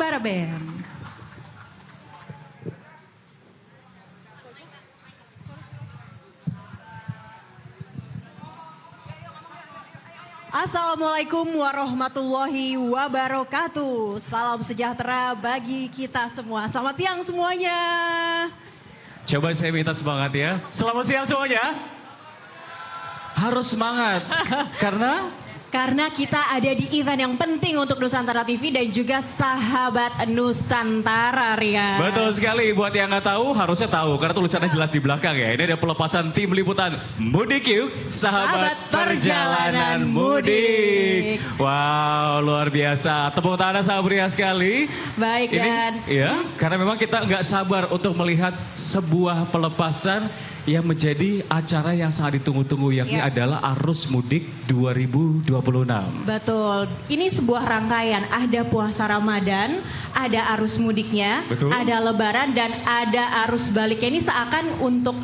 Suara Band. Assalamualaikum warahmatullahi wabarakatuh. Salam sejahtera bagi kita semua. Selamat siang semuanya. Coba saya minta semangat ya. Selamat siang semuanya. Harus semangat. Karena kita ada di event yang penting untuk Nusantara TV dan juga sahabat Nusantara, Rian. Betul sekali, buat yang nggak tahu harusnya tahu karena tulisannya jelas di belakang ya. Ini ada pelepasan tim liputan Mudik Yuk, sahabat perjalanan mudik. Wow, luar biasa. Tepuk tangan sangat meriah sekali. Baik ini, dan ya, karena memang kita nggak sabar untuk melihat sebuah pelepasan yang menjadi acara yang sangat ditunggu-tunggu, yakni adalah Arus Mudik 2026. Betul, ini sebuah rangkaian, ada puasa Ramadan, ada arus mudiknya, betul, ada lebaran dan ada arus baliknya. Ini seakan untuk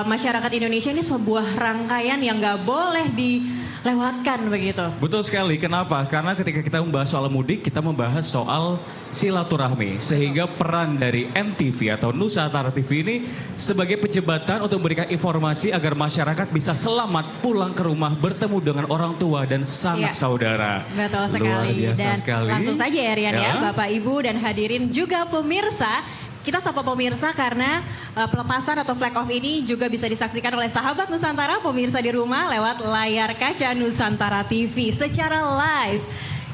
masyarakat Indonesia ini sebuah rangkaian yang nggak boleh dilewatkan begitu. Betul sekali, kenapa? Karena ketika kita membahas soal mudik, kita membahas soal silaturahmi. Sehingga peran dari NTV atau Nusantara TV ini sebagai penjembatan untuk memberikan informasi agar masyarakat bisa selamat pulang ke rumah bertemu dengan orang tua dan sanak saudara. Betul sekali. Luar biasa dan sekali. Langsung saja ya Rian ya, Bapak Ibu dan hadirin juga pemirsa. Kita sapa pemirsa karena pelepasan atau flag off ini juga bisa disaksikan oleh sahabat Nusantara, pemirsa di rumah lewat layar kaca Nusantara TV secara live.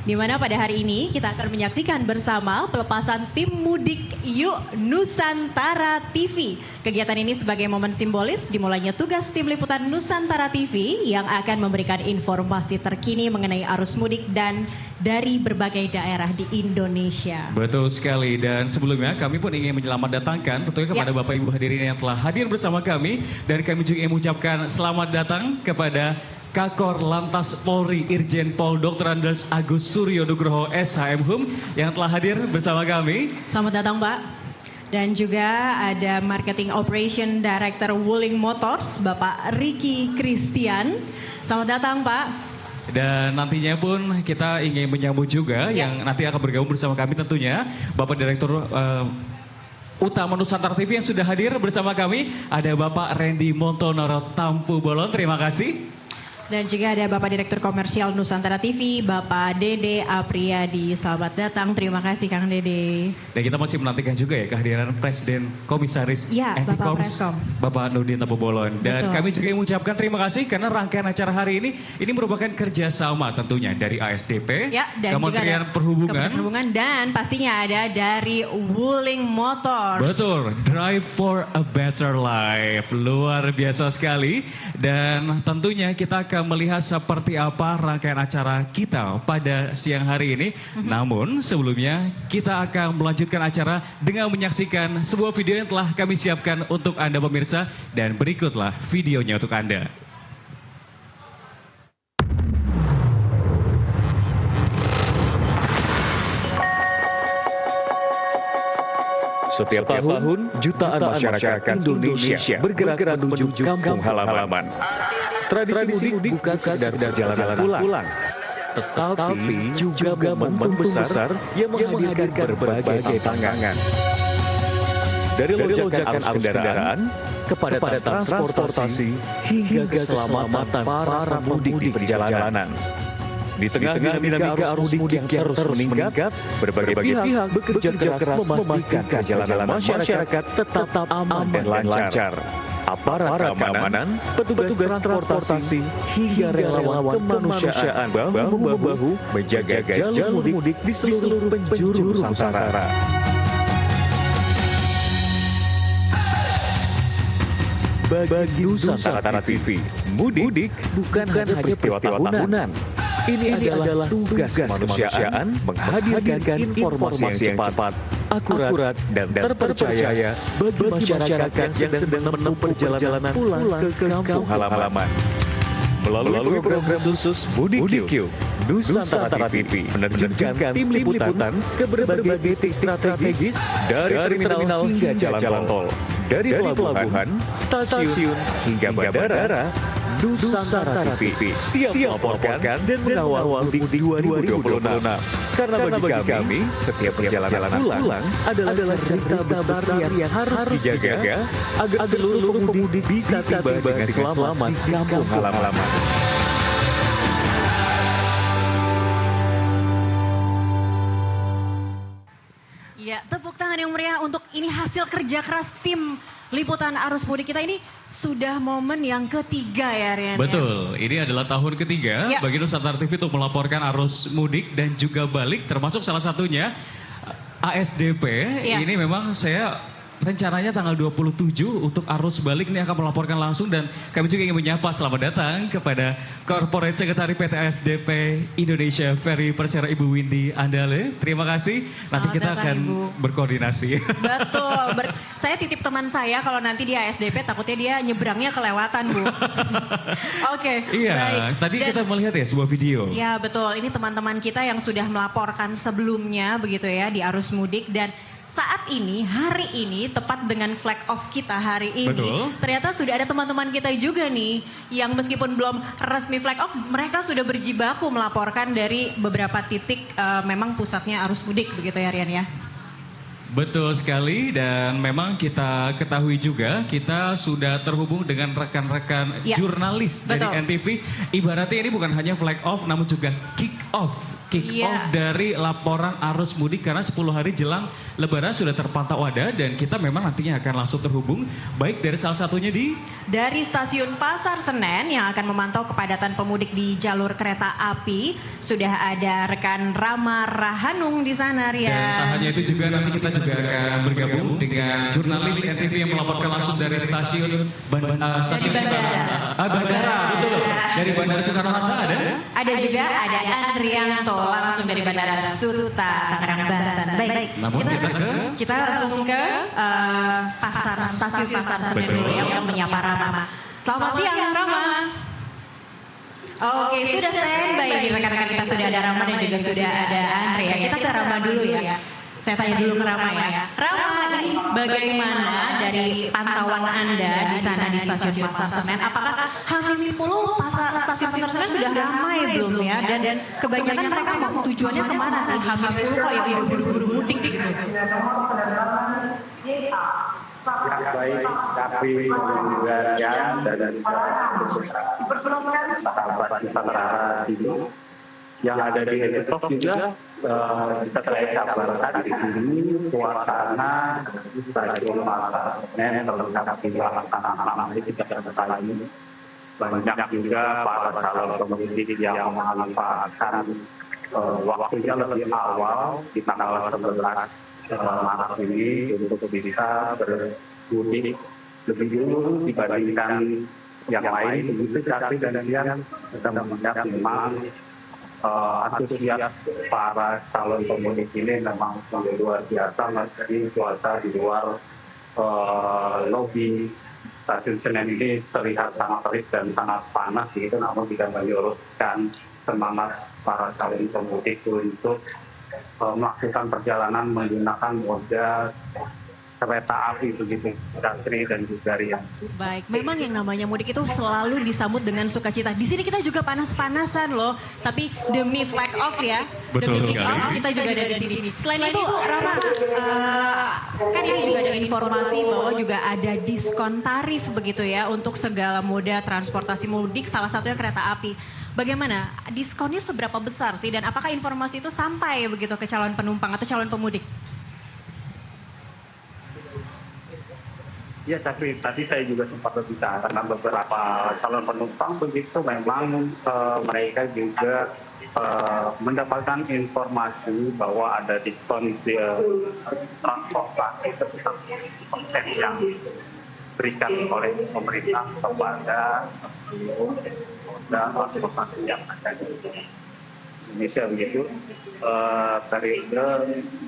Di mana pada hari ini kita akan menyaksikan bersama pelepasan tim Mudik Yuk Nusantara TV. Kegiatan ini sebagai momen simbolis dimulainya tugas tim liputan Nusantara TV yang akan memberikan informasi terkini mengenai arus mudik dan dari berbagai daerah di Indonesia. Betul sekali, dan sebelumnya kami pun ingin menyelamat datangkan tentunya kepada Bapak Ibu hadirin yang telah hadir bersama kami, dan kami juga ingin mengucapkan selamat datang kepada Kakor Lantas Polri Irjen Pol Dr. Andes Agus Suryo Nugroho SHM Hum yang telah hadir bersama kami. Selamat datang Pak. Dan juga ada Marketing Operation Director Wuling Motors Bapak Ricky Christian. Selamat datang Pak. Dan nantinya pun kita ingin menyambut juga yang nanti akan bergabung bersama kami tentunya Bapak Direktur Utama Nusantara TV yang sudah hadir bersama kami. Ada Bapak Randy Montonoro Tampu Bolon, terima kasih. Dan juga ada Bapak Direktur Komersial Nusantara TV, Bapak Dede Apriyadi. Selamat datang, terima kasih Kang Dede. Dan kita masih menantikan juga ya kehadiran Presiden Komisaris Bapak Preskom, Bapak Nurdin Tampu Bolon. Dan kami juga mengucapkan terima kasih karena rangkaian acara hari ini merupakan kerjasama tentunya dari ASDP, dan Kementerian Perhubungan, dan pastinya ada dari Wuling Motors. Betul, Drive for a Better Life. Luar biasa sekali. Dan tentunya kita akan melihat seperti apa rangkaian acara kita pada siang hari ini. Namun sebelumnya kita akan melanjutkan acara dengan menyaksikan sebuah video yang telah kami siapkan untuk Anda pemirsa. Dan berikutlah videonya untuk Anda. Setiap tahun, jutaan masyarakat Indonesia bergerak menuju kampung halaman. Tradisi mudik bukan sekedar perjalanan pulang, tetapi juga momentum besar yang menghadirkan berbagai tantangan. Dari lonjakan arus kendaraan, kepadatan transportasi, hingga keselamatan para pemudik di perjalanan. Di tengah dinamika arus mudik yang terus meningkat, berbagai pihak bekerja keras memastikan perjalanan masyarakat tetap aman dan lancar. Aparat keamanan, petugas transportasi, hingga relawan kemanusiaan bahu-membahu menjaga jalur mudik di seluruh penjuru Nusantara. Bagi Nusantara TV, mudik bukan hanya peristiwa tahunan. Ini adalah tugas kemanusiaan menghadirkan informasi yang cepat, akurat, dan terpercaya bagi masyarakat yang sedang menempuh perjalanan pulang ke kampung halaman. Melalui program khusus Mudik Yuk, Nusantara TV menerjunkan tim liputan ke berbagai titik strategis dari terminal hingga jalan tol. Dari pelabuhan, stasiun, hingga bandara, Nusantara TV siap melaporkan dan mengawal mudik 2026. Karena bagi kami, setiap perjalanan pulang adalah cerita besar yang harus dijaga agar seluruh pemudik bisa tiba dengan selamat di kampung halaman. Ya, tepuk tangan yang meriah untuk ini hasil kerja keras tim liputan arus mudik kita ini sudah momen yang ketiga ya Rian. Betul, ini adalah tahun ketiga bagi Nusantara TV untuk melaporkan arus mudik dan juga balik, termasuk salah satunya ASDP. Ini memang saya rencananya tanggal 27 untuk arus balik ini akan melaporkan langsung, dan kami juga ingin menyapa selamat datang kepada Corporate Secretary PT ASDP Indonesia Ferry Persero Ibu Windy Andale. Terima kasih. Nanti kita akan berkoordinasi. Betul. Saya titip teman saya kalau nanti di ASDP takutnya dia nyebrangnya kelewatan, Bu. Oke. Iya, baik. tadi kita melihat ya sebuah video. Ya, betul. Ini teman-teman kita yang sudah melaporkan sebelumnya begitu ya di arus mudik, dan saat ini, hari ini, tepat dengan flag off kita hari ini, ternyata sudah ada teman-teman kita juga nih, yang meskipun belum resmi flag off, mereka sudah berjibaku melaporkan dari beberapa titik memang pusatnya arus mudik, begitu ya Rian ya? Betul sekali, dan memang kita ketahui juga kita sudah terhubung dengan rekan-rekan jurnalis dari NTV. Ibaratnya ini bukan hanya flag off namun juga kick off dari laporan arus mudik, karena 10 hari jelang Lebaran sudah terpantau ada, dan kita memang nantinya akan langsung terhubung baik dari salah satunya dari stasiun Pasar Senen yang akan memantau kepadatan pemudik di jalur kereta api. Sudah ada rekan Rama Rahanung di sana, Rian. Dan tak hanya itu juga, nanti kita juga akan bergabung dengan jurnalis NTV yang melaporkan langsung dari stasiun bandara. Betul. Dari Bandara Soekarno-Hatta ada juga Andrianto langsung dari Bandara Suta Tangerang, Banten. Baik. Namun kita langsung ke stasiun Pasar Senen dulu ya untuk menyapa Rama. Selamat siang Rama. Oke, sudah standby di rekan-rekan kita, sudah ada Rama dan juga sudah ada Andre ya. Kita ke Rama dulu ya. Saya tanya dulu ke Rama ya. Rama, ini bagaimana dari pantauan Anda di sana di stasiun Pasar Senen? Apakah H-10 stasiun Pasar Senen sudah ramai belum ya? Dan kebanyakan mereka mau tujuannya kemana sih? H-10 kok ya buru-buru mudik gitu? Baik, tapi juga dan sahabat Nusantara ini yang ada di Depok juga bisa saya kabarkan di sini suasana stasiun Pasar Senen terlihat di belakang ini tidak terlalu banyak juga para calon pemudik yang memanfaatkan waktunya lebih awal di tanggal 11 Maret ini untuk bisa bermudik lebih dulu dibandingkan yang lain. Begitu tapi dan yang kita melihat memang antusias para calon pemudik ini memang luar biasa. Jadi cuaca di luar lobi stasiun Senen ini terlihat sangat terik dan sangat panas gitu, namun tidak menyurutkan semangat para calon pemudik untuk melakukan perjalanan menggunakan moda kereta api begitu, Datri dan juga Rian. Baik, memang yang namanya mudik itu selalu disambut dengan sukacita. Di sini kita juga panas-panasan loh, tapi demi flag off ya, demi kick off kita juga ada di sini. Selain itu, Rama, kan ini juga ada informasi bahwa juga ada diskon tarif begitu ya untuk segala moda transportasi mudik, salah satunya kereta api. Bagaimana? Diskonnya seberapa besar sih? Dan apakah informasi itu sampai begitu ke calon penumpang atau calon pemudik? Ya, tapi tadi saya juga sempat berbicara dengan beberapa calon penumpang begitu, memang mereka juga mendapatkan informasi bahwa ada diskon transportasi sebesar 10% yang diberikan oleh pemerintah kepada dan transportasi yang ada di Indonesia begitu,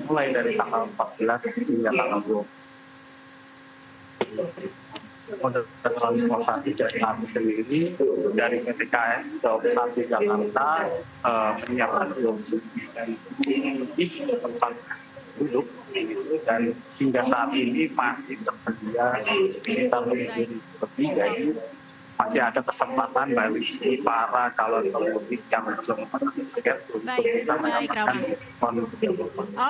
mulai dari tanggal 14 hingga tanggal 20. Moda transportasi dari kami sendiri dari PTKS Daup 1 Jakarta menyiapkan 29 tempat duduk dan hingga saat ini masih tersedia sekitar lebih, jadi masih ada kesempatan bagi para calon pemudik yang belum memenuhi tiket untuk bisa mendapatkan diskon.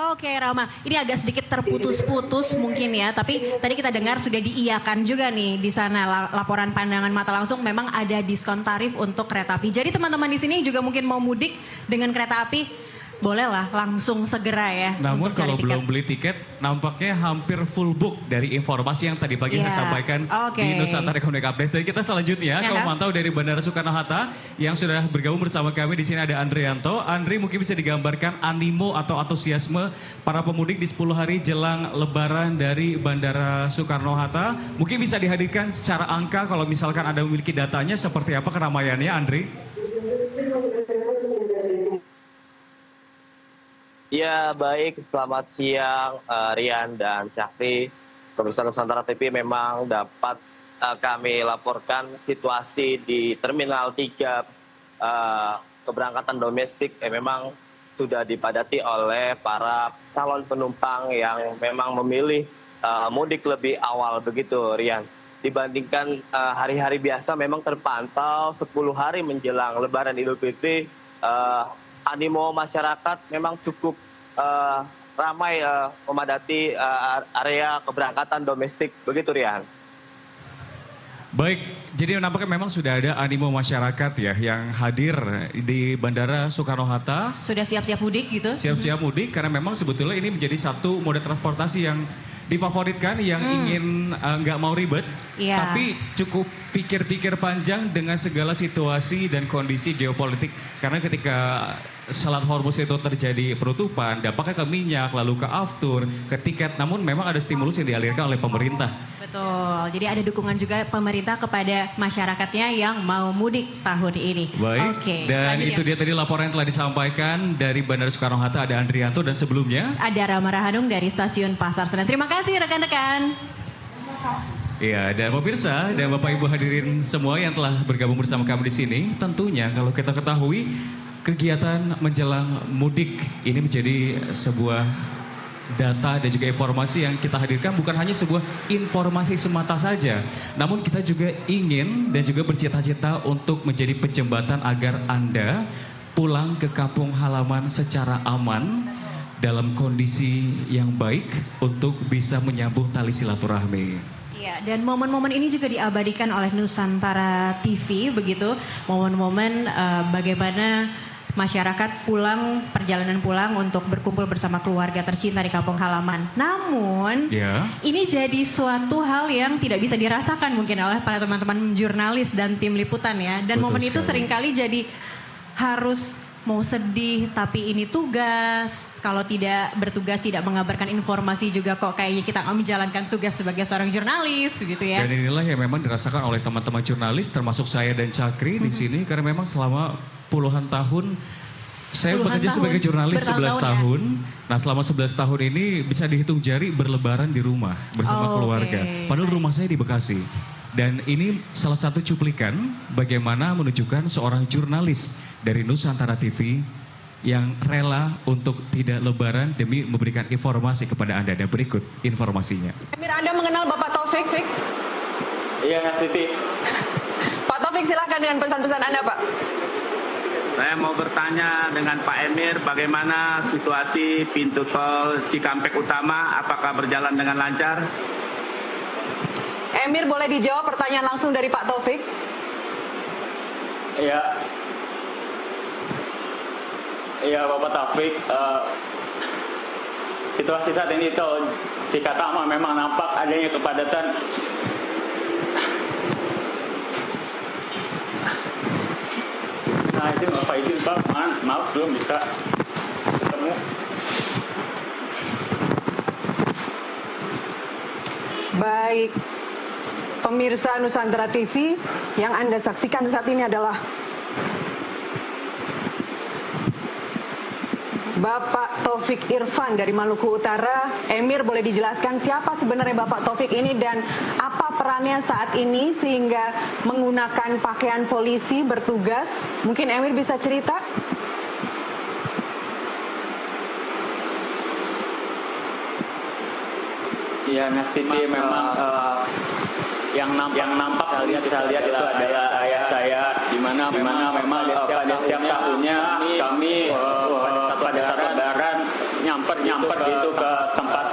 Oke Rama, ini agak sedikit terputus-putus mungkin ya, tapi tadi kita dengar sudah diiyakan juga nih di sana laporan pandangan mata langsung memang ada diskon tarif untuk kereta api. Jadi teman-teman di sini juga mungkin mau mudik dengan kereta api, bolehlah langsung segera ya. Namun untuk kalau cari belum beli tiket, nampaknya hampir full book dari informasi yang tadi pagi saya sampaikan di Nusantara Connect Update. Dan kita selanjutnya akan memantau dari Bandara Soekarno-Hatta yang sudah bergabung bersama kami. Di sini ada Andrianto. Andri, mungkin bisa digambarkan animo atau antusiasme para pemudik di 10 hari jelang Lebaran dari Bandara Soekarno-Hatta. Mungkin bisa dihadirkan secara angka kalau misalkan Anda memiliki datanya seperti apa keramaiannya, Andri? Ya baik, selamat siang Rian dan Syafri. Pemirsa Nusantara TV memang dapat kami laporkan situasi di Terminal 3 keberangkatan domestik memang sudah dipadati oleh para calon penumpang yang memang memilih mudik lebih awal begitu Rian. Dibandingkan hari-hari biasa memang terpantau 10 hari menjelang Lebaran Idul Fitri, animo masyarakat memang cukup ramai memadati area keberangkatan domestik, begitu Rian. Baik, jadi nampaknya memang sudah ada animo masyarakat ya yang hadir di Bandara Soekarno-Hatta. Sudah siap-siap mudik gitu? Siap-siap mudik karena memang sebetulnya ini menjadi satu moda transportasi yang difavoritkan, yang ingin nggak mau ribet, tapi cukup pikir-pikir panjang dengan segala situasi dan kondisi geopolitik. Karena ketika Selat Hormuz itu terjadi penutupan, dampaknya ke minyak, lalu ke aftur, ke tiket, namun memang ada stimulus yang dialirkan oleh pemerintah. Betul, jadi ada dukungan juga pemerintah kepada masyarakatnya yang mau mudik tahun ini. Baik, dan itu dia tadi laporan yang telah disampaikan dari Bandara Soekarno-Hatta, ada Andrianto, dan sebelumnya ada Rama Rahanung dari Stasiun Pasar Senen. Terima kasih rekan-rekan. Iya, dan pemirsa dan Bapak Ibu hadirin semua yang telah bergabung bersama kami di sini, tentunya kalau kita ketahui kegiatan menjelang mudik ini menjadi sebuah data dan juga informasi yang kita hadirkan, bukan hanya sebuah informasi semata saja, namun kita juga ingin dan juga bercita-cita untuk menjadi penjembatan agar Anda pulang ke kampung halaman secara aman dalam kondisi yang baik untuk bisa menyambung tali silaturahmi. Iya, dan momen-momen ini juga diabadikan oleh Nusantara TV begitu, momen-momen bagaimana masyarakat pulang, perjalanan pulang untuk berkumpul bersama keluarga tercinta di kampung halaman. Namun, ini jadi suatu hal yang tidak bisa dirasakan mungkin oleh para teman-teman jurnalis dan tim liputan ya. Dan momen itu seringkali jadi harus mau sedih, tapi ini tugas. Kalau tidak bertugas, tidak mengabarkan informasi juga kok kayaknya kita menjalankan tugas sebagai seorang jurnalis gitu ya. Dan inilah yang memang dirasakan oleh teman-teman jurnalis, termasuk saya dan Cakri di sini, karena memang selama puluhan tahun saya bekerja sebagai jurnalis 11 tahun. Nah, selama 11 tahun ini bisa dihitung jari berlebaran di rumah bersama keluarga. Padahal rumah saya di Bekasi. Dan ini salah satu cuplikan bagaimana menunjukkan seorang jurnalis dari Nusantara TV yang rela untuk tidak lebaran demi memberikan informasi kepada Anda. Dan berikut informasinya. Emir, Anda mengenal Bapak Taufik? Iya, Mas Titi. Pak Taufik, silakan dengan pesan-pesan Anda, Pak. Saya mau bertanya dengan Pak Emir, bagaimana situasi pintu tol Cikampek Utama, apakah berjalan dengan lancar? Emir, boleh dijawab pertanyaan langsung dari Pak Taufik? Iya Bapak Taufik, situasi saat ini tol Cikatama memang nampak adanya kepadatan. Nah, izin Bapak, izin Pak, maaf belum bisa ketemu. Baik, pemirsa Nusantara TV, yang Anda saksikan saat ini adalah Bapak Taufik Irfan dari Maluku Utara. Emir, boleh dijelaskan siapa sebenarnya Bapak Taufik ini dan apa perannya saat ini sehingga menggunakan pakaian polisi bertugas? Mungkin Emir bisa cerita? Ya, Nas TV memang yang nampak bisa lihat itu adalah ayah saya, di mana memang pada setiap tahunnya kami pada saat Lebaran nyamper gitu ke tempat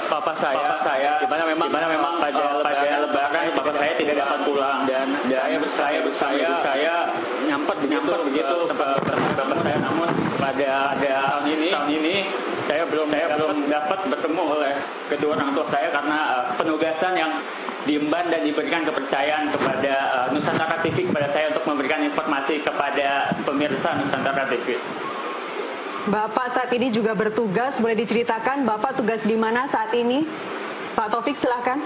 papa saya, di mana memang pada Lebaran papa saya tidak dapat pulang dan saya nyamper begitu tempat bapak saya, namun pada tahun ini saya belum dapat bertemu oleh kedua orang tua saya karena penugasan yang diemban dan diberikan kepercayaan kepada Nusantara TV kepada saya untuk memberikan informasi kepada pemirsa Nusantara TV. Bapak saat ini juga bertugas, boleh diceritakan Bapak tugas di mana saat ini? Pak Taufik silakan.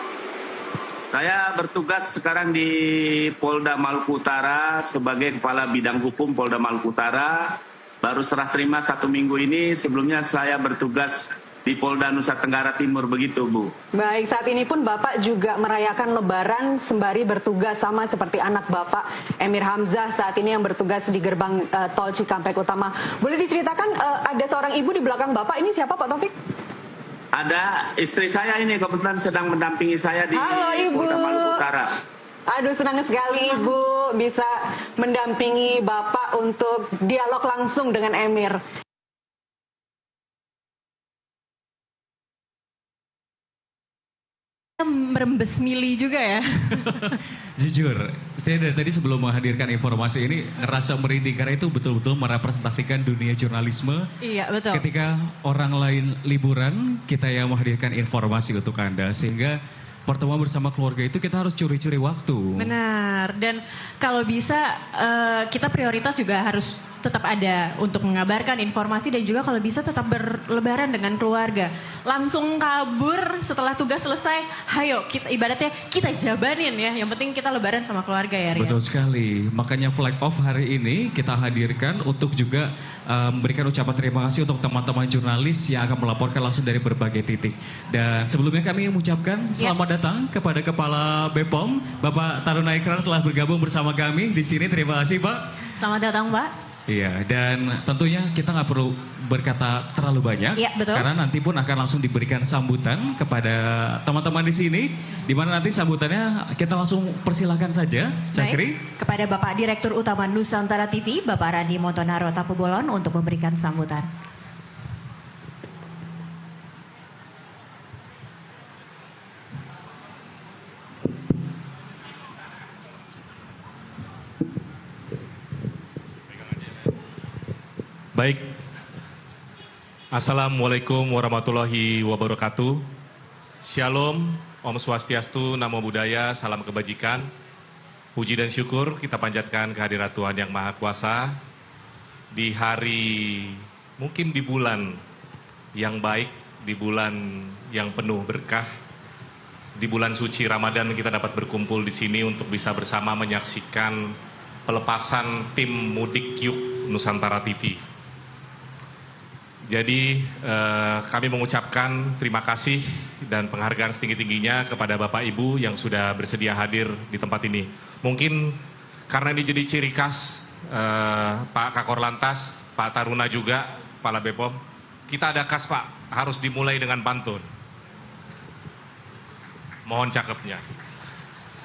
Saya bertugas sekarang di Polda Maluku Utara sebagai Kepala Bidang Hukum Polda Maluku Utara. Baru serah terima 1 minggu ini, sebelumnya saya bertugas di Polda Nusa Tenggara Timur, begitu Bu. Baik, saat ini pun Bapak juga merayakan Lebaran sembari bertugas sama seperti anak Bapak Emir Hamzah saat ini yang bertugas di gerbang tol Cikampek Utama. Boleh diceritakan ada seorang ibu di belakang Bapak, ini siapa Pak Taufik? Ada istri saya ini kebetulan sedang mendampingi saya di Polda Maluku Utara. Aduh, senang sekali Ibu bisa mendampingi Bapak untuk dialog langsung dengan Emir. Merembes mili juga ya. Jujur, saya dari tadi sebelum menghadirkan informasi ini ngerasa merinding karena itu betul-betul merepresentasikan dunia jurnalisme. Iya, betul. Ketika orang lain liburan, kita yang menghadirkan informasi untuk Anda. Sehingga pertemuan bersama keluarga itu kita harus curi-curi waktu. Benar, dan kalau bisa kita prioritas juga harus tetap ada untuk mengabarkan informasi dan juga kalau bisa tetap berlebaran dengan keluarga. Langsung kabur setelah tugas selesai, ayo kita ibaratnya kita jabanin ya. Yang penting kita lebaran sama keluarga ya Rian. Betul sekali, makanya flag off hari ini kita hadirkan untuk juga memberikan ucapan terima kasih untuk teman-teman jurnalis yang akan melaporkan langsung dari berbagai titik. Dan sebelumnya kami mengucapkan selamat datang kepada Kepala BPOM, Bapak Taruna Ikrar telah bergabung bersama kami di sini. Terima kasih Pak. Selamat datang Pak. Iya, dan tentunya kita nggak perlu berkata terlalu banyak, betul. Karena nanti pun akan langsung diberikan sambutan kepada teman-teman di sini, di mana nanti sambutannya kita langsung persilakan saja, Cakri. Kepada Bapak Direktur Utama Nusantara TV, Bapak Randi Montonaro Tapubolon untuk memberikan sambutan. Baik, Assalamualaikum warahmatullahi wabarakatuh. Shalom, Om Swastiastu, Namo Buddhaya, salam kebajikan. Puji dan syukur kita panjatkan kehadirat Tuhan Yang Maha Kuasa di hari, mungkin di bulan yang baik, di bulan yang penuh berkah, di bulan suci Ramadan kita dapat berkumpul di sini untuk bisa bersama menyaksikan pelepasan tim Mudik Yuk Nusantara TV. Jadi kami mengucapkan terima kasih dan penghargaan setinggi-tingginya kepada Bapak Ibu yang sudah bersedia hadir di tempat ini. Mungkin karena ini jadi ciri khas Pak Kakor Lantas, Pak Taruna juga, Kepala BPOM, kita ada khas Pak, harus dimulai dengan pantun. Mohon cakepnya.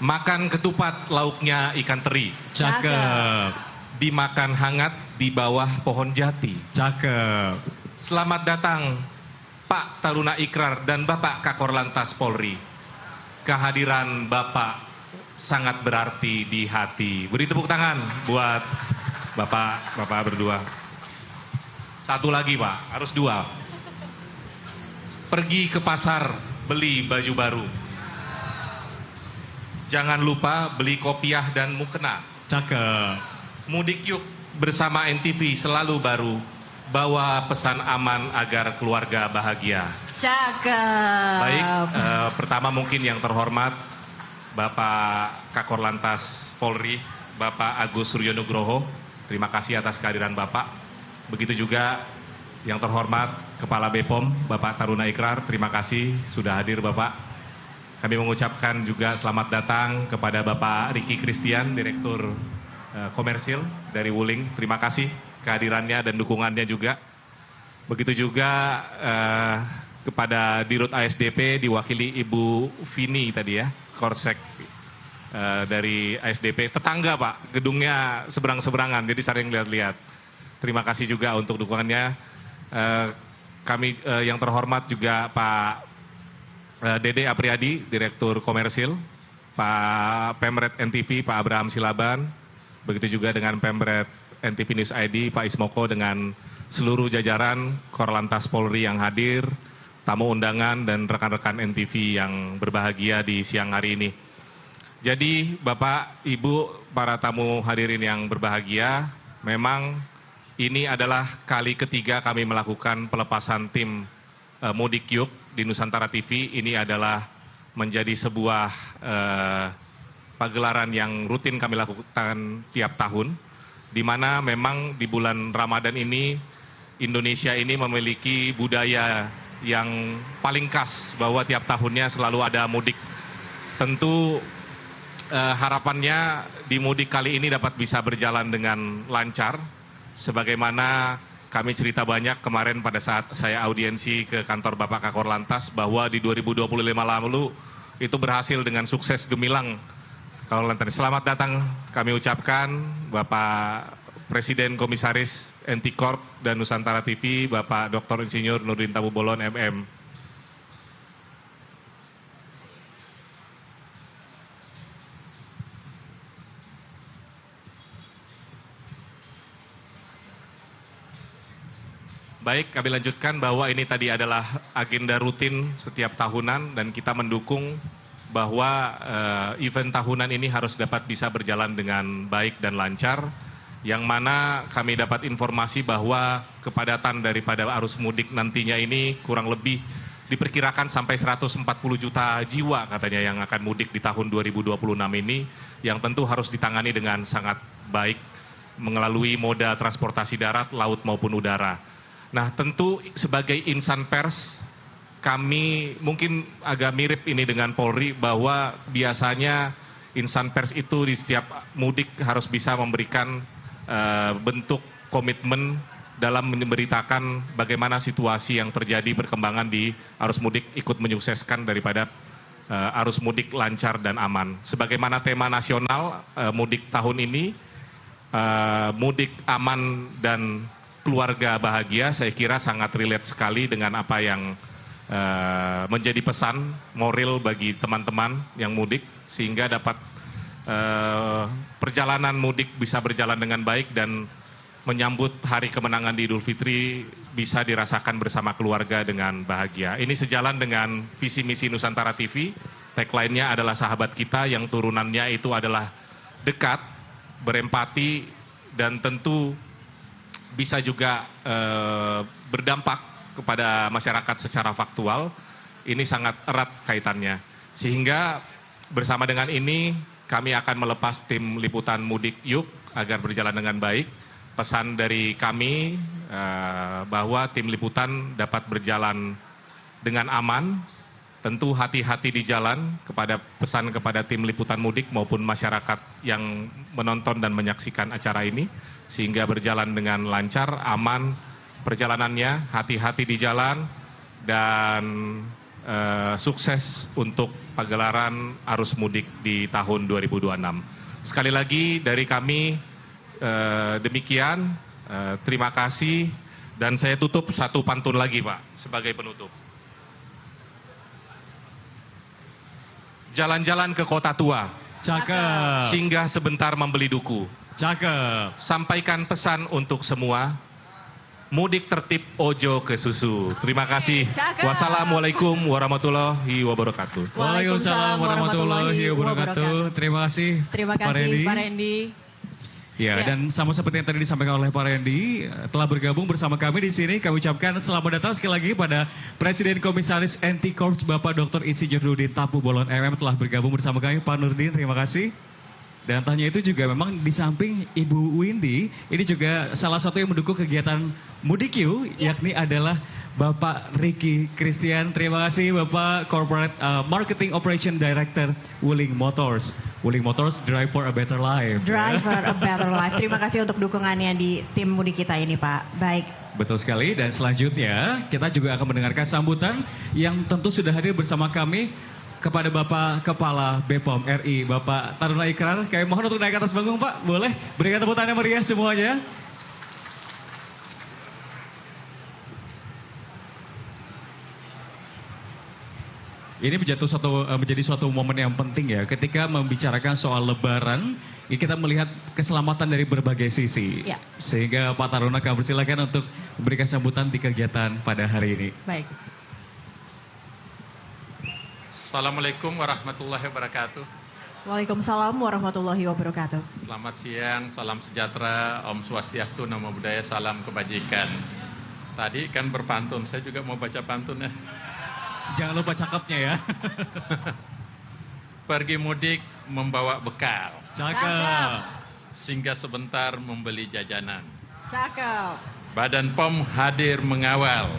Makan ketupat lauknya ikan teri. Cakep. Dimakan hangat di bawah pohon jati. Cakep. Selamat datang Pak Taruna Ikrar dan Bapak Kakor Lantas Polri. Kehadiran Bapak sangat berarti di hati. Beri tepuk tangan buat Bapak berdua. Satu lagi Pak, harus dua. Pergi ke pasar beli baju baru. Jangan lupa beli kopiah dan mukena. Cakep. Mudik Yuk bersama NTV selalu baru. Bawa pesan aman agar keluarga bahagia. Cakep. Baik, pertama mungkin yang terhormat Bapak Kakor Lantas Polri, Bapak Agus Suryo Nugroho. Terima kasih atas kehadiran Bapak. Begitu juga yang terhormat Kepala BPOM, Bapak Taruna Ikrar. Terima kasih sudah hadir Bapak. Kami mengucapkan juga selamat datang kepada Bapak Riki Christian, Direktur Komersil dari Wuling. Terima kasih kehadirannya dan dukungannya juga. Begitu juga kepada Dirut ASDP diwakili Ibu Vini tadi ya, Korsek dari ASDP. Tetangga Pak, gedungnya seberang-seberangan, jadi sering lihat-lihat. Terima kasih juga untuk dukungannya. Kami yang terhormat juga Pak Dede Apriyadi, Direktur Komersil, Pak Pemret NTV, Pak Abraham Silaban, begitu juga dengan Pemret NTV News ID, Pak Ismoko, dengan seluruh jajaran Korlantas Polri yang hadir, tamu undangan, dan rekan-rekan NTV yang berbahagia di siang hari ini. Jadi Bapak, Ibu, para tamu hadirin yang berbahagia, memang ini adalah kali ketiga kami melakukan pelepasan tim Mudik Yuk di Nusantara TV. Ini adalah menjadi sebuah pagelaran yang rutin kami lakukan tiap tahun, di mana memang di bulan Ramadan ini Indonesia ini memiliki budaya yang paling khas bahwa tiap tahunnya selalu ada mudik. Tentu harapannya di mudik kali ini dapat bisa berjalan dengan lancar, sebagaimana kami cerita banyak kemarin pada saat saya audiensi ke kantor Bapak Kakor Lantas bahwa di 2025 lalu itu berhasil dengan sukses gemilang Kakor Lantas. Selamat datang kami ucapkan Bapak Presiden Komisaris NT Corp dan Nusantara TV, Bapak Dr. Insinyur Nurdin Tabubolon MM. Baik, kami lanjutkan bahwa ini tadi adalah agenda rutin setiap tahunan dan kita mendukung bahwa event tahunan ini harus dapat bisa berjalan dengan baik dan lancar, yang mana kami dapat informasi bahwa kepadatan daripada arus mudik nantinya ini kurang lebih diperkirakan sampai 140 juta jiwa katanya yang akan mudik di tahun 2026 ini, yang tentu harus ditangani dengan sangat baik melalui moda transportasi darat, laut maupun udara. Nah, tentu sebagai insan pers, kami mungkin agak mirip ini dengan Polri bahwa biasanya insan pers itu di setiap mudik harus bisa memberikan bentuk komitmen dalam memberitakan bagaimana situasi yang terjadi perkembangan di arus mudik, ikut menyukseskan daripada arus mudik lancar dan aman. Sebagaimana tema nasional mudik tahun ini, mudik aman dan keluarga bahagia, saya kira sangat relate sekali dengan apa yang menjadi pesan moral bagi teman-teman yang mudik, sehingga dapat perjalanan mudik bisa berjalan dengan baik dan menyambut hari kemenangan di Idul Fitri bisa dirasakan bersama keluarga dengan bahagia. Ini sejalan dengan visi misi Nusantara TV. Tagline-nya adalah sahabat kita, yang turunannya itu adalah dekat, berempati, dan tentu bisa juga berdampak kepada masyarakat secara faktual. Ini sangat erat kaitannya. Sehingga bersama dengan ini kami akan melepas tim liputan Mudik Yuk agar berjalan dengan baik. Pesan dari kami bahwa tim liputan dapat berjalan dengan aman. Tentu hati-hati di jalan, kepada pesan kepada tim liputan mudik maupun masyarakat yang menonton dan menyaksikan acara ini, sehingga berjalan dengan lancar, aman perjalanannya, hati-hati di jalan, dan sukses untuk pagelaran arus mudik di tahun 2026. Sekali lagi dari kami demikian, terima kasih, dan saya tutup satu pantun lagi Pak sebagai penutup. Jalan-jalan ke kota tua. Cakep. Singgah sebentar membeli duku. Cakep. Sampaikan pesan untuk semua. Mudik tertib, ojo ke susu. Terima kasih. Cakep. Wassalamualaikum warahmatullahi wabarakatuh. Waalaikumsalam warahmatullahi wabarakatuh. Terima kasih. Terima Pak kasih Randy. Pak Randy. Ya, dan sama seperti yang tadi disampaikan oleh Pak Randy, telah bergabung bersama kami di sini. Kami ucapkan selamat datang sekali lagi pada Presiden Komisaris NT Corps Bapak Dr. Insinyur Nurdin Tabubolon MM telah bergabung bersama kami. Pak Nurdin, terima kasih. Dan tanya itu juga memang di samping Ibu Windy, ini juga salah satu yang mendukung kegiatan Mudik Yuk, yakni adalah Bapak Ricky Christian. Terima kasih Bapak Corporate Marketing Operation Director Wuling Motors. Wuling Motors, Drive for a Better Life. Drive for a Better Life. Terima kasih untuk dukungannya di tim mudik kita ini Pak. Baik. Betul sekali, dan selanjutnya kita juga akan mendengarkan sambutan yang tentu sudah hadir bersama kami kepada Bapak Kepala BPOM RI, Bapak Taruna Ikrar. Kami mohon untuk naik ke atas panggung, Pak. Boleh? Berikan tepuk tangan meriah semuanya. Ini menjadi suatu momen yang penting ya, ketika membicarakan soal Lebaran, kita melihat keselamatan dari berbagai sisi. Ya. Sehingga Pak Taruna kami persilakan untuk memberikan sambutan di kegiatan pada hari ini. Baik. Assalamualaikum warahmatullahi wabarakatuh. Waalaikumsalam warahmatullahi wabarakatuh. Selamat siang, salam sejahtera, Om Swastiastu, Namo Buddhaya, salam kebajikan. Tadi kan berpantun, saya juga mau baca pantun ya. Jangan lupa cakepnya ya. Pergi mudik membawa bekal. Cakep. Singgah sebentar membeli jajanan. Cakep. Badan POM hadir mengawal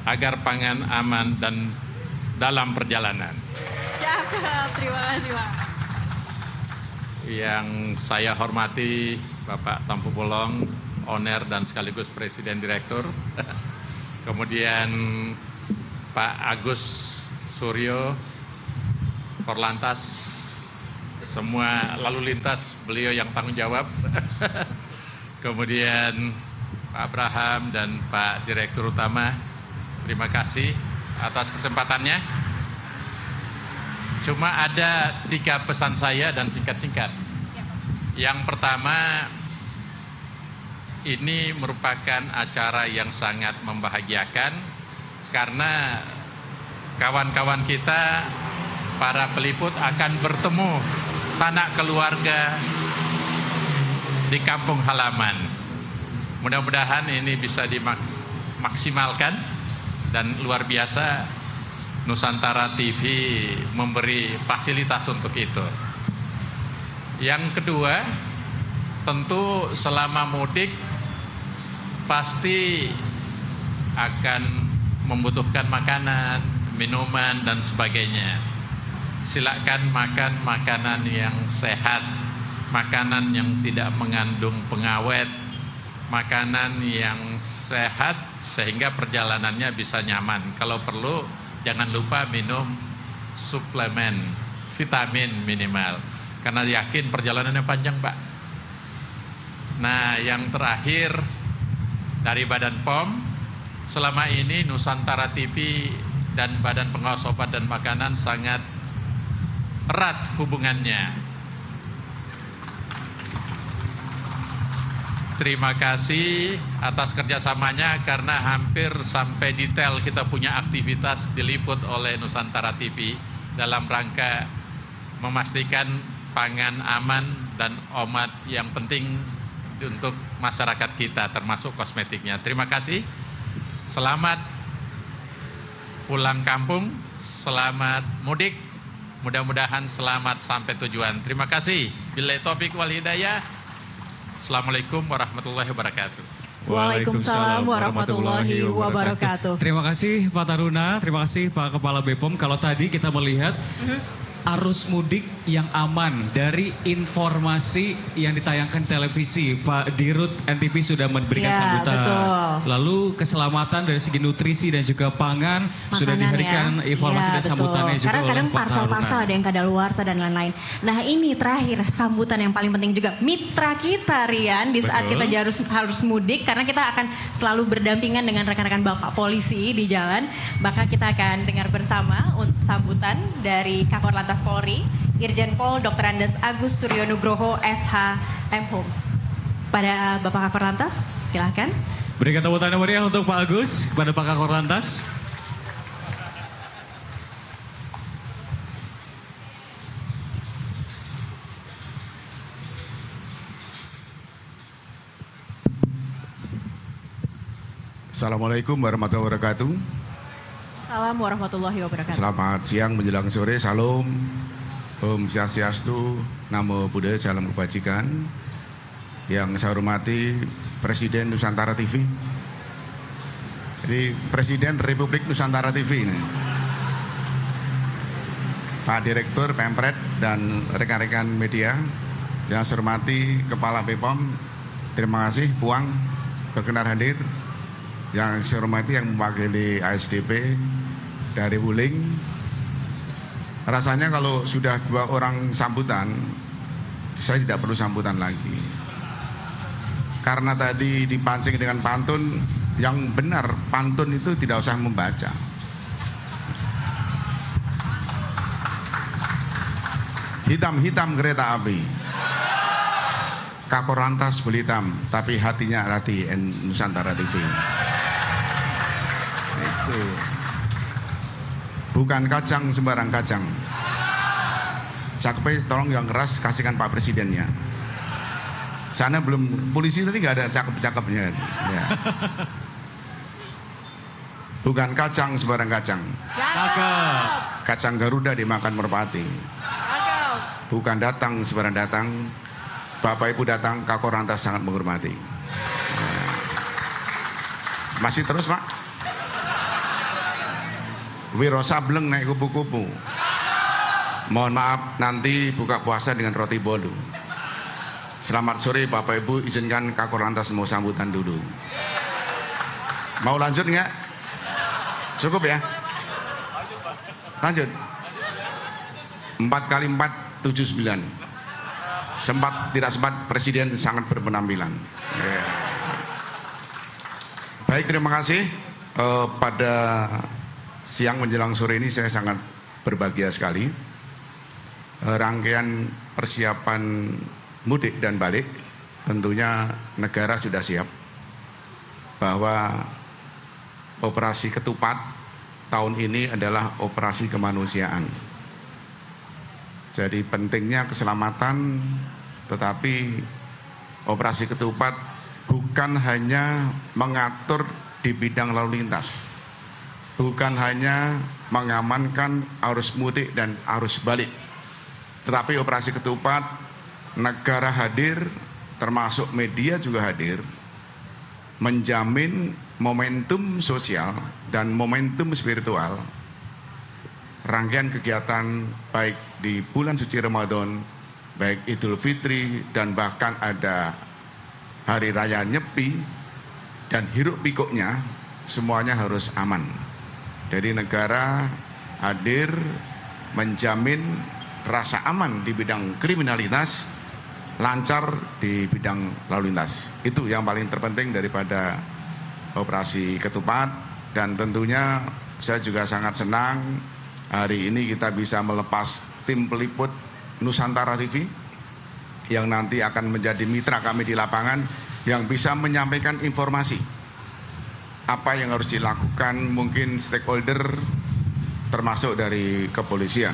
agar pangan aman dan dalam perjalanan. Cakep, terima kasih Pak. Yang saya hormati Bapak Tampu Bolong, owner dan sekaligus Presiden Direktur. Kemudian Pak Agus Suryo, Korlantas, semua lalu lintas beliau yang tanggung jawab. Kemudian Pak Abraham dan Pak Direktur Utama, terima kasih atas kesempatannya. Cuma ada 3 pesan saya dan singkat-singkat. Yang pertama, ini merupakan acara yang sangat membahagiakan karena kawan-kawan kita, para peliput akan bertemu sanak keluarga di kampung halaman. Mudah-mudahan ini bisa dimaksimalkan dan luar biasa Nusantara TV memberi fasilitas untuk itu. Yang kedua, tentu selama mudik pasti akan membutuhkan makanan, minuman, dan sebagainya. Silakan makan makanan yang sehat, makanan yang tidak mengandung pengawet, makanan yang sehat sehingga perjalanannya bisa nyaman. Kalau perlu, jangan lupa minum suplemen, vitamin minimal. Karena yakin perjalanannya panjang, Pak. Nah, yang terakhir dari Badan POM, selama ini Nusantara TV dan Badan Pengawas Obat dan Makanan sangat erat hubungannya. Terima kasih atas kerjasamanya karena hampir sampai detail kita punya aktivitas diliput oleh Nusantara TV dalam rangka memastikan pangan aman dan obat yang penting untuk masyarakat kita termasuk kosmetiknya. Terima kasih. Selamat pulang kampung, selamat mudik, mudah-mudahan selamat sampai tujuan. Terima kasih. Billahi taufik wal hidayah. Assalamualaikum warahmatullahi wabarakatuh. Waalaikumsalam warahmatullahi wabarakatuh. Terima kasih Pak Taruna, terima kasih Pak Kepala BPOM. Kalau tadi kita melihat arus mudik yang aman dari informasi yang ditayangkan televisi, Pak Dirut NTV sudah memberikan sambutan. Betul. Lalu keselamatan dari segi nutrisi dan juga pangan sudah diberikan informasi dan sambutannya juga. Karena kadang parsel-parsel ada yang kadaluarsa dan lain-lain. Nah ini terakhir sambutan yang paling penting juga mitra kita Rian di saat kita harus mudik karena kita akan selalu berdampingan dengan rekan-rekan Bapak polisi di jalan. Maka kita akan dengar bersama sambutan dari Kakor Lantas Polri, Irjen Pol Dr. Andes Agus Suryo Nugroho SH M.Hum. Pada Bapak Kakor Lantas, silakan. Berikan tepuk tangan meriah untuk Pak Agus kepada Pak Kakor Lantas. Assalamualaikum warahmatullahi wabarakatuh. Assalamualaikum warahmatullahi wabarakatuh. Selamat siang menjelang sore, salam, Om Swastiastu, Namo Buddhaya, salam kebajikan. Yang saya hormati Presiden Nusantara TV. Jadi Presiden Republik Nusantara TV ini. Pak Direktur Pempret dan rekan-rekan media. Yang saya hormati Kepala BPOM, terima kasih Puang berkenan hadir. Yang saya hormati yang mewakili ASDP dari Wuling. Rasanya kalau sudah 2 orang sambutan, saya tidak perlu sambutan lagi. Karena tadi dipancing dengan pantun, yang benar pantun itu tidak usah membaca. Hitam-hitam kereta api, Kakor Lantas Belitam, tapi hatinya hati Nusantara TV. Itu bukan kacang sembarang kacang. Cakep, tolong yang keras kasihkan Pak Presidennya. Sana belum, polisi tadi nggak ada cakep-cakepnya. Ya. Bukan kacang sembarang kacang. Cakep. Kacang Garuda dimakan merpati. Bukan datang sembarang datang. Bapak Ibu datang, Kakor Lantas sangat menghormati. Ya. Masih terus Pak? Wiro Sableng naik kupu-kupu. Mohon maaf, nanti buka puasa dengan roti bolu. Selamat sore Bapak Ibu, izinkan Kakor Lantas mau sambutan dulu. Mau lanjut nggak? Cukup ya? Lanjut. 4 kali 4, 79. Tidak sempat, Presiden sangat berpenampilan. Yeah. Baik, terima kasih. Pada siang menjelang sore ini saya sangat berbahagia sekali. Rangkaian persiapan mudik dan balik, tentunya negara sudah siap bahwa operasi ketupat tahun ini adalah operasi kemanusiaan. Jadi pentingnya keselamatan, tetapi operasi ketupat bukan hanya mengatur di bidang lalu lintas, bukan hanya mengamankan arus mudik dan arus balik, tetapi operasi ketupat negara hadir, termasuk media juga hadir, menjamin momentum sosial dan momentum spiritual. Rangkaian kegiatan baik di bulan suci Ramadan, baik Idul Fitri, dan bahkan ada Hari Raya Nyepi dan hiruk pikuknya, semuanya harus aman. Jadi negara hadir menjamin rasa aman di bidang kriminalitas, lancar di bidang lalu lintas. Itu yang paling terpenting daripada operasi ketupat. Dan tentunya saya juga sangat senang hari ini kita bisa melepas tim peliput Nusantara TV yang nanti akan menjadi mitra kami di lapangan, yang bisa menyampaikan informasi apa yang harus dilakukan mungkin stakeholder termasuk dari kepolisian.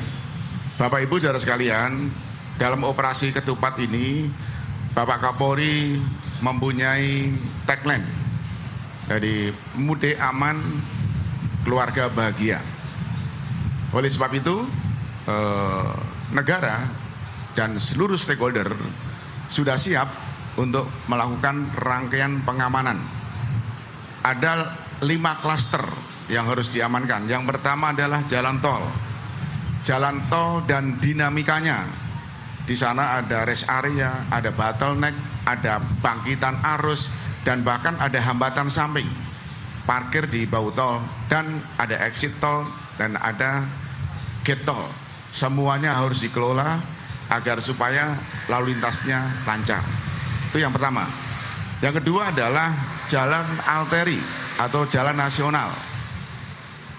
Bapak Ibu saudara sekalian, dalam operasi ketupat ini Bapak Kapolri mempunyai tagline, jadi mudik aman, keluarga bahagia. Oleh sebab itu negara dan seluruh stakeholder sudah siap untuk melakukan rangkaian pengamanan. Ada 5 klaster yang harus diamankan. Yang pertama adalah jalan tol. Jalan tol dan dinamikanya. Di sana ada rest area, ada bottleneck, ada bangkitan arus, dan bahkan ada hambatan samping, parkir di bahu tol, dan ada exit tol, dan ada gate tol. Semuanya harus dikelola agar supaya lalu lintasnya lancar. Itu yang pertama. Yang kedua adalah jalan arteri atau jalan nasional.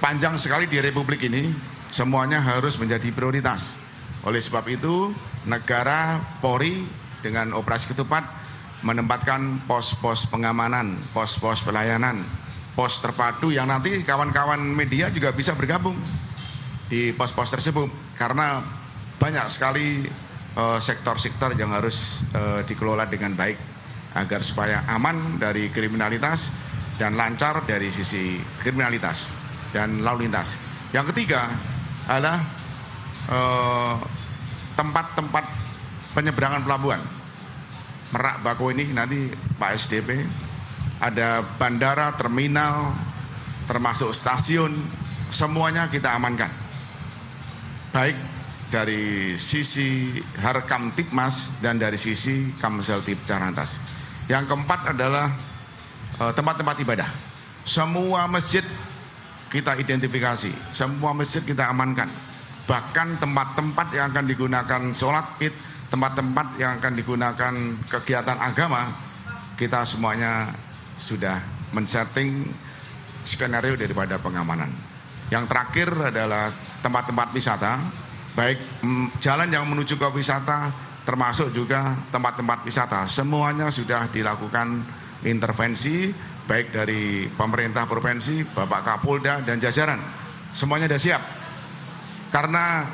Panjang sekali di Republik ini, semuanya harus menjadi prioritas. Oleh sebab itu, negara Polri dengan operasi ketupat menempatkan pos-pos pengamanan, pos-pos pelayanan, pos terpadu yang nanti kawan-kawan media juga bisa bergabung di pos-pos tersebut, karena banyak sekali sektor-sektor yang harus dikelola dengan baik agar supaya aman dari kriminalitas dan lancar dari sisi kriminalitas dan lalu lintas. Yang ketiga adalah tempat-tempat penyeberangan pelabuhan. Merak Bako ini nanti Pak SDP, ada bandara, terminal, termasuk stasiun, semuanya kita amankan. Baik dari sisi Harkam Tipmas dan dari sisi Kamsel Tip Carantas. Yang keempat adalah tempat-tempat ibadah. Semua masjid kita identifikasi, semua masjid kita amankan. Bahkan tempat-tempat yang akan digunakan sholat id, tempat-tempat yang akan digunakan kegiatan agama, kita semuanya sudah men-setting skenario daripada pengamanan. Yang terakhir adalah tempat-tempat wisata, baik jalan yang menuju ke wisata, termasuk juga tempat-tempat wisata. Semuanya sudah dilakukan intervensi, baik dari pemerintah provinsi, Bapak Kapolda, dan jajaran. Semuanya sudah siap. Karena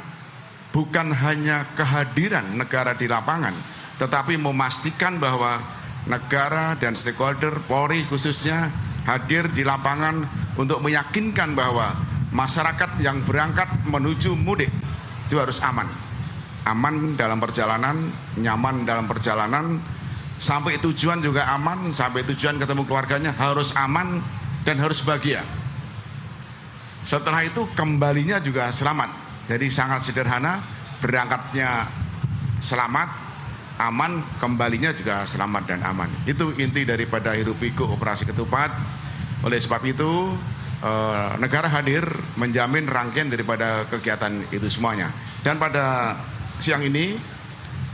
bukan hanya kehadiran negara di lapangan, tetapi memastikan bahwa negara dan stakeholder, Polri khususnya, hadir di lapangan untuk meyakinkan bahwa masyarakat yang berangkat menuju mudik itu harus aman. Aman dalam perjalanan, nyaman dalam perjalanan, sampai tujuan juga aman, sampai tujuan ketemu keluarganya harus aman dan harus bahagia. Setelah itu kembalinya juga selamat. Jadi sangat sederhana, berangkatnya selamat, aman, kembalinya juga selamat dan aman. Itu inti daripada hiruk pikuk operasi ketupat. Oleh sebab itu negara hadir menjamin rangkaian daripada kegiatan itu semuanya. Dan pada siang ini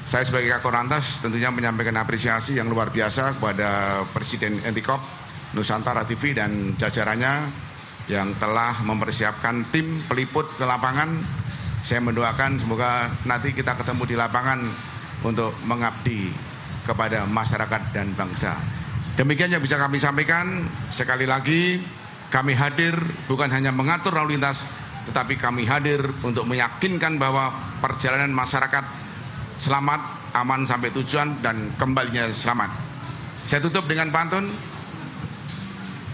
saya sebagai Kakor Lantas tentunya menyampaikan apresiasi yang luar biasa kepada Presiden Entikop Nusantara TV dan jajarannya yang telah mempersiapkan tim peliput ke lapangan. Saya mendoakan semoga nanti kita ketemu di lapangan untuk mengabdi kepada masyarakat dan bangsa. Demikian yang bisa kami sampaikan. Sekali lagi kami hadir bukan hanya mengatur lalu lintas, tetapi kami hadir untuk meyakinkan bahwa perjalanan masyarakat selamat, aman sampai tujuan dan kembalinya selamat. Saya tutup dengan pantun.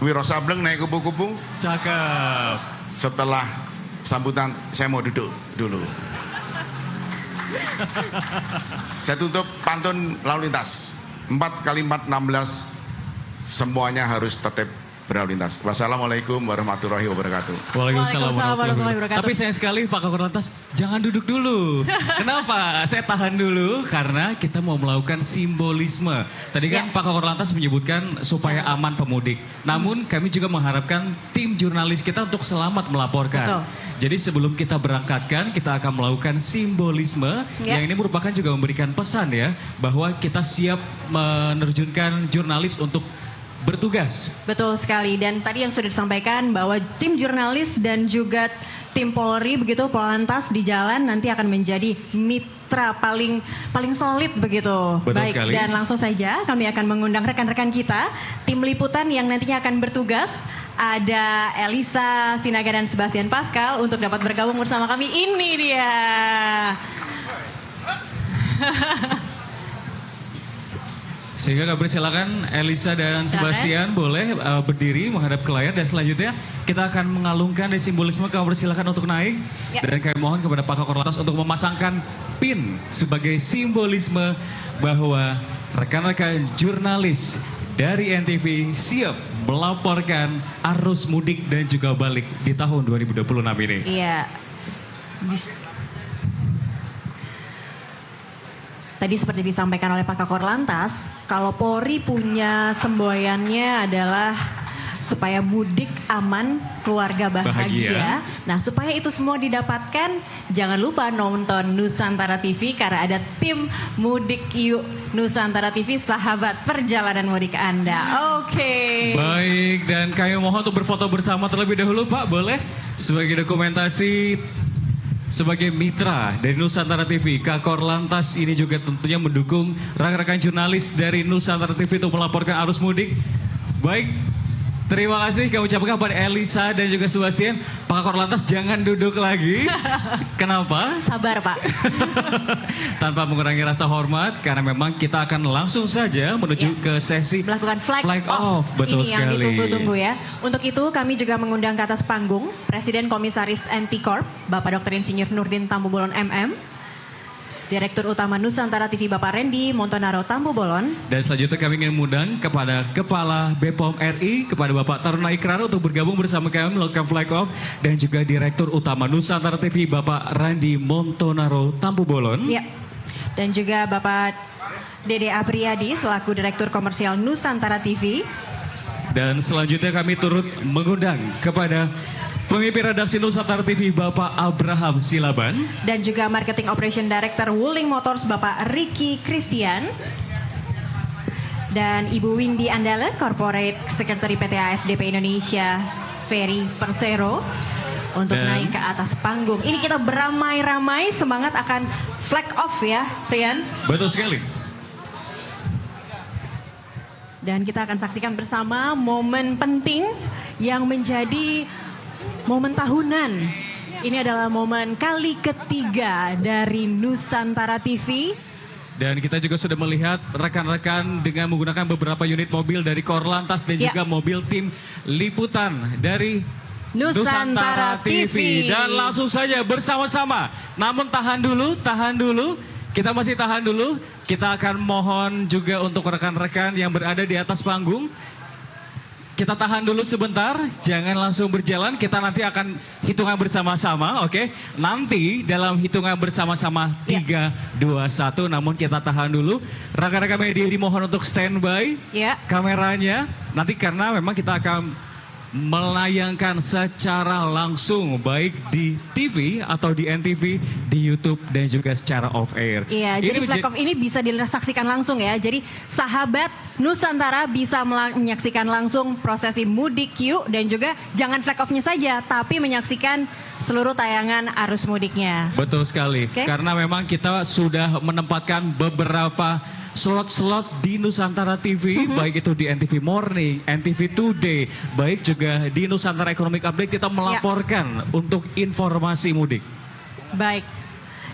Wiro Sableng naik kupu-kupu. Cakep. Setelah sambutan saya mau duduk dulu. Saya tutup pantun lalu lintas. 4 kali 4 16. Semuanya harus tetap berlalu lintas. Wassalamualaikum warahmatullahi wabarakatuh. Waalaikumsalam warahmatullahi wabarakatuh. Tapi sayang sekali Pak Kakor Lantas, jangan duduk dulu. Kenapa? Saya tahan dulu karena kita mau melakukan simbolisme. Tadi kan Pak Kakor Lantas menyebutkan supaya aman pemudik. Namun kami juga mengharapkan tim jurnalis kita untuk selamat melaporkan. Betul. Jadi sebelum kita berangkatkan, kita akan melakukan simbolisme yang ini merupakan juga memberikan pesan ya bahwa kita siap menerjunkan jurnalis untuk bertugas. Betul sekali, dan tadi yang sudah disampaikan bahwa tim jurnalis dan juga tim Polri begitu Polantas di jalan nanti akan menjadi mitra paling solid begitu. Betul baik sekali. Dan langsung saja kami akan mengundang rekan-rekan kita tim liputan yang nantinya akan bertugas. Ada Elisa Sinaga dan Sebastian Pascal untuk dapat bergabung bersama kami. Ini dia. Sehingga kami persilakan Elisa dan Sebastian boleh berdiri menghadap ke layar dan selanjutnya kita akan mengalungkan di simbolisme. Kami persilakan untuk naik dan kami mohon kepada Pak Kakor Lantas untuk memasangkan pin sebagai simbolisme bahwa rekan-rekan jurnalis dari NTV siap melaporkan arus mudik dan juga balik di tahun 2026 ini. Iya. Tadi seperti disampaikan oleh Pak Kakor Lantas, kalau Polri punya semboyannya adalah supaya mudik aman, keluarga bahagia. Nah, supaya itu semua didapatkan, jangan lupa nonton Nusantara TV karena ada tim Mudik Yuk Nusantara TV, sahabat perjalanan mudik Anda. Oke. Baik, dan kami mohon untuk berfoto bersama terlebih dahulu, Pak, boleh? Sebagai dokumentasi, sebagai mitra dari Nusantara TV, Kakor Lantas ini juga tentunya mendukung rekan-rekan jurnalis dari Nusantara TV untuk melaporkan arus mudik. Baik, terima kasih kami ucapkan kepada Elisa dan juga Sebastian. Pak Kakor Lantas jangan duduk lagi. Kenapa? Sabar Pak. Tanpa mengurangi rasa hormat karena memang kita akan langsung saja menuju ke sesi melakukan flag off. Betul ini sekali. Yang ditunggu-tunggu ya. Untuk itu kami juga mengundang ke atas panggung Presiden Komisaris Entikop Bapak Dr. Insinyur Nurdin Tambubolon MM, Direktur Utama Nusantara TV Bapak Randy Montonaro Tambubolon. Dan selanjutnya kami ingin mengundang kepada Kepala BPOM RI, kepada Bapak Taruna Ikrar untuk bergabung bersama kami melakukan flag off. Dan juga Direktur Utama Nusantara TV Bapak Randy Montonaro Tambubolon. Ya. Dan juga Bapak Dede Apriyadi selaku Direktur Komersial Nusantara TV. Dan selanjutnya kami turut mengundang kepada pemimpin redaksi Nusantara TV Bapak Abraham Silaban. Dan juga Marketing Operation Director Wuling Motors Bapak Ricky Christian. Dan Ibu Windy Andale, Corporate Secretary PT ASDP Indonesia, Ferry Persero. Untuk naik ke atas panggung. Ini kita beramai-ramai, semangat akan flag off ya, Rian. Betul sekali. Dan kita akan saksikan bersama momen penting yang menjadi momen tahunan. Ini adalah momen kali ketiga dari Nusantara TV. Dan kita juga sudah melihat rekan-rekan dengan menggunakan beberapa unit mobil dari Korlantas dan juga mobil tim liputan dari Nusantara TV. Dan langsung saja bersama-sama. Namun tahan dulu. Kita masih tahan dulu. Kita akan mohon juga untuk rekan-rekan yang berada di atas panggung. Kita tahan dulu sebentar, jangan langsung berjalan. Kita nanti akan hitungan bersama-sama, oke? Nanti dalam hitungan bersama-sama 3, 2, 1. Namun kita tahan dulu. Rekan-rekan media dimohon untuk standby kameranya. Nanti karena memang kita akan melayangkan secara langsung baik di TV atau di NTV, di YouTube dan juga secara off air. Iya, jadi flag off ini bisa disaksikan langsung ya. Jadi sahabat Nusantara bisa menyaksikan langsung prosesi mudik Q dan juga jangan flag off-nya saja, tapi menyaksikan seluruh tayangan arus mudiknya. Betul sekali, karena memang kita sudah menempatkan beberapa slot-slot di Nusantara TV, baik itu di NTV Morning, NTV Today, baik juga di Nusantara Economic Update kita melaporkan untuk informasi mudik. Baik,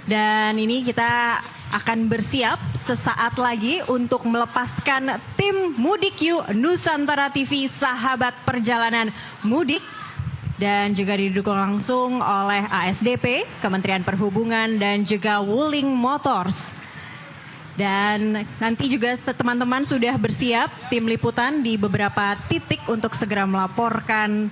dan ini kita akan bersiap sesaat lagi untuk melepaskan tim Mudik Q Nusantara TV Sahabat Perjalanan Mudik. Dan juga didukung langsung oleh ASDP, Kementerian Perhubungan dan juga Wuling Motors. Dan nanti juga teman-teman sudah bersiap tim liputan di beberapa titik untuk segera melaporkan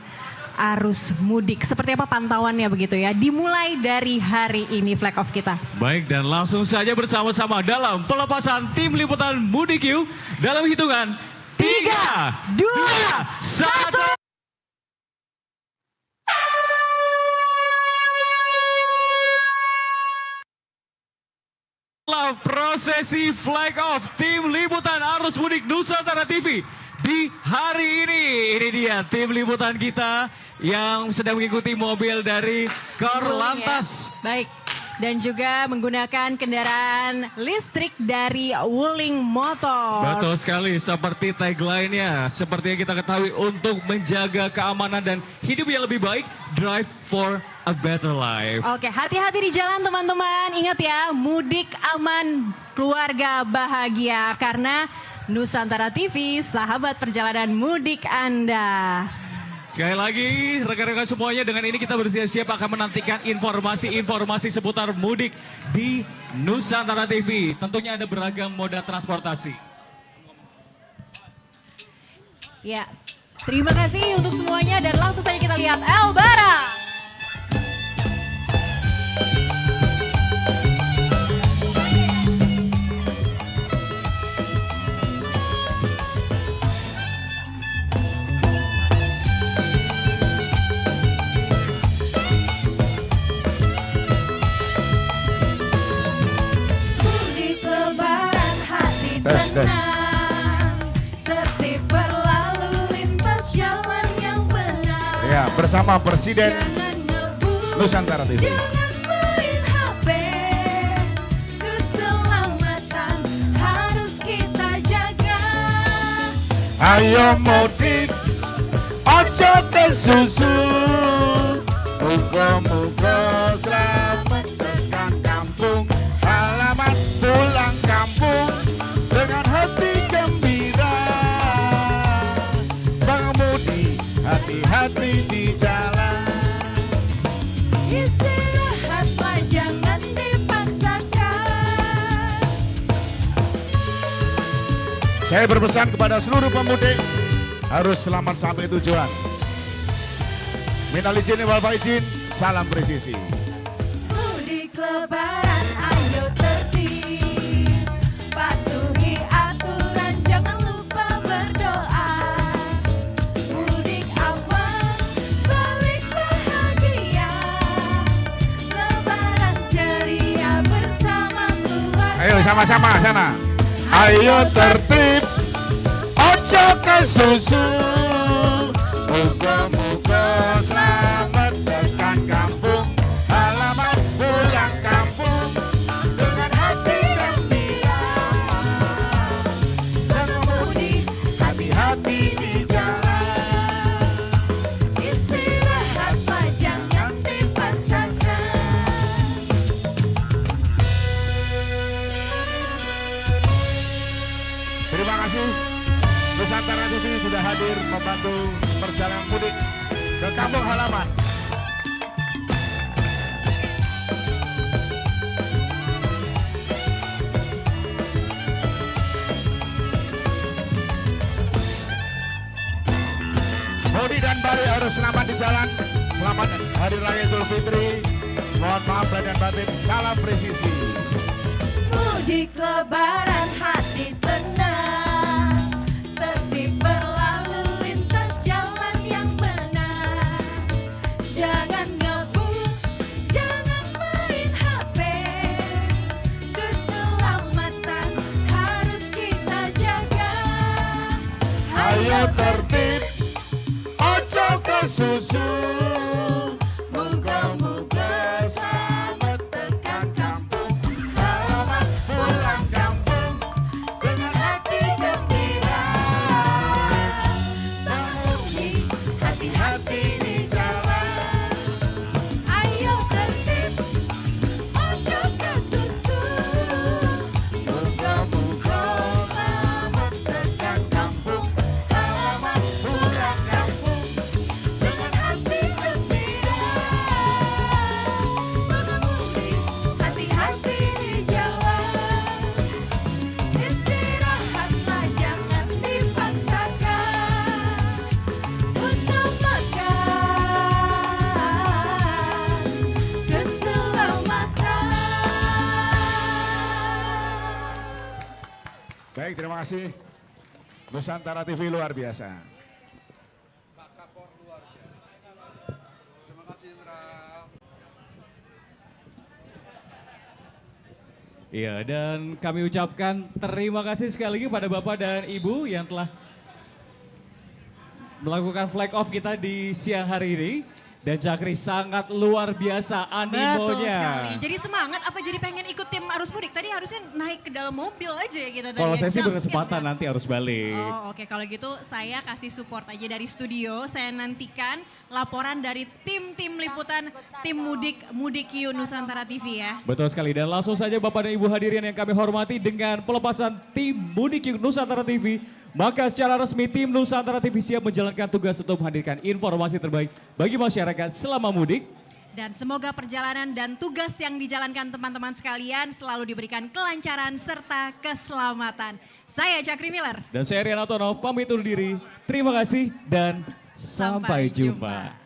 arus mudik. Seperti apa pantauannya begitu ya, dimulai dari hari ini flag off kita. Baik, dan langsung saja bersama-sama dalam pelepasan tim liputan Mudik Q dalam hitungan 3, 2, 1. Prosesi flag off tim liputan arus mudik Nusantara TV di hari ini. Ini dia tim liputan kita yang sedang mengikuti mobil dari Korlantas. Baik, dan juga menggunakan kendaraan listrik dari Wuling Motors. Betul sekali, seperti tagline-nya, seperti yang kita ketahui, untuk menjaga keamanan dan hidup yang lebih baik, drive for a better life. Oke, hati-hati di jalan teman-teman. Ingat ya, mudik aman, keluarga bahagia. Karena Nusantara TV, sahabat perjalanan mudik Anda. Sekali lagi, rekan-rekan semuanya, dengan ini kita bersiap-siap akan menantikan informasi-informasi seputar mudik di Nusantara TV. Tentunya ada beragam moda transportasi. Ya, terima kasih untuk semuanya dan langsung saja kita lihat El Bara. Tes. Tertib berlalu lintas jalan yang benar. Ya, bersama Presiden Nusantara TV. Jangan main HP, keselamatan harus kita jaga. Ayo mudik, ojo kesusu. Muga-muga selamat tekan kampung halaman, pulang kampung dengan hati gembira. Pengemudi, hati-hati di jalan. Istirahatlah, jangan dipaksakan. Saya berpesan kepada seluruh pemudik harus selamat sampai tujuan. Minal izin wal faizin, salam presisi. Mudik lebaran, ayo tertib, patuhi aturan, jangan lupa berdoa. Bersama-sama sana. Ayo tertib, ojo kesusu. Muga-muga selamat tekan kampung halaman, pulang kampung dengan hati gembira. Pengemudi hati-hati di jalan. Istirahatlah jangan dipaksakan. Terima kasih. Nusantara TV sudah hadir membantu perjalanan mudik ke kampung halaman. Mudik dan balik harus selamat di jalan. Selamat Hari Raya Idul Fitri. Mohon maaf lahir dan batin. Salam presisi. Mudik lebaran hati tenang, tertib berlalu lintas jalan yang benar. Jangan ngebut, jangan main HP. Keselamatan harus kita jaga. Ayo tertib, ojo kesusu. Moga-moga selamat tekan kampung halaman, pulang kampung dengan hati gembira. Pengemudi hati-hati di jalan. Ayo tertib, ojo kesusu. Moga-moga selamat tekan kampung halaman, pulang kampung dengan hati gembira. Pengemudi hati-hati di jalan. Istirahatlah jangan dipaksakan. Utamakan keselamatan. Baik, terima kasih. Nusantara TV luar biasa. Iya, dan kami ucapkan terima kasih sekali lagi pada Bapak dan Ibu yang telah melakukan flag off kita di siang hari ini. Dan Cakri sangat luar biasa animonya. Betul sekali. Jadi semangat apa jadi pengen ikut tim arus mudik? Tadi harusnya naik ke dalam mobil aja ya kita tadi. Kalau saya sih Jump in, berkesempatan kan? nanti harus balik. Oh oke, kalau gitu saya kasih support aja dari studio. Saya nantikan laporan dari tim-tim liputan tim Mudik Q Nusantara TV ya. Betul sekali, dan langsung saja Bapak dan Ibu hadirin yang kami hormati dengan pelepasan tim Mudik Nusantara TV. Maka secara resmi tim Nusantara TV siap menjalankan tugas untuk menghadirkan informasi terbaik bagi masyarakat selama mudik. Dan semoga perjalanan dan tugas yang dijalankan teman-teman sekalian selalu diberikan kelancaran serta keselamatan. Saya Cakri Miller. Dan saya Rian Atono pamit undur diri. Terima kasih dan sampai jumpa.